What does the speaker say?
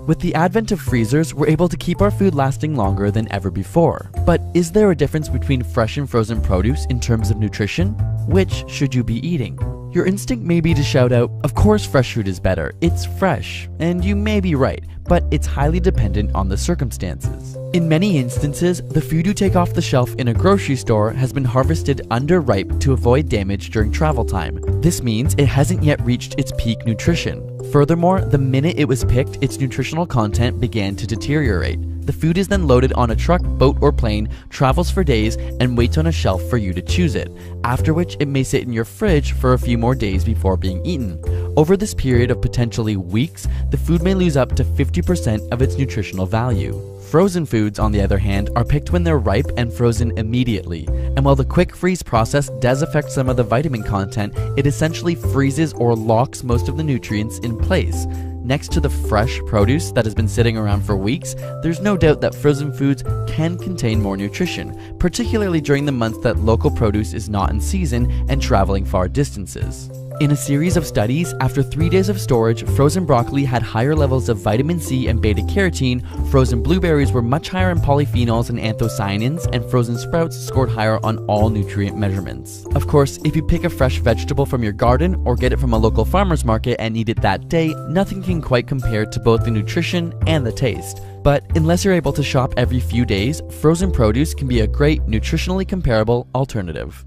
With the advent of freezers, we're able to keep our food lasting longer than ever before. But is there a difference between fresh and frozen produce in terms of nutrition? Which should you be eating? Your instinct may be to shout out, "Of course fresh food is better, it's fresh," and you may be right, but it's highly dependent on the circumstances. In many instances, the food you take off the shelf in a grocery store has been harvested underripe to avoid damage during travel time. This means it hasn't yet reached its peak nutrition. Furthermore, the minute it was picked, its nutritional content began to deteriorate. The food is then loaded on a truck, boat, or plane, travels for days, and waits on a shelf for you to choose it, after which it may sit in your fridge for a few more days before being eaten. Over this period of potentially weeks, the food may lose up to 50% of its nutritional value. Frozen foods, on the other hand, are picked when they're ripe and frozen immediately. And while the quick freeze process does affect some of the vitamin content, it essentially freezes or locks most of the nutrients in place. Next to the fresh produce that has been sitting around for weeks, there's no doubt that frozen foods can contain more nutrition, particularly during the months that local produce is not in season and traveling far distances. In a series of studies, after 3 days of storage, frozen broccoli had higher levels of vitamin C and beta-carotene, frozen blueberries were much higher in polyphenols and anthocyanins, and frozen sprouts scored higher on all nutrient measurements. Of course, if you pick a fresh vegetable from your garden or get it from a local farmer's market and eat it that day, nothing can quite compare to both the nutrition and the taste. But unless you're able to shop every few days, frozen produce can be a great, nutritionally comparable alternative.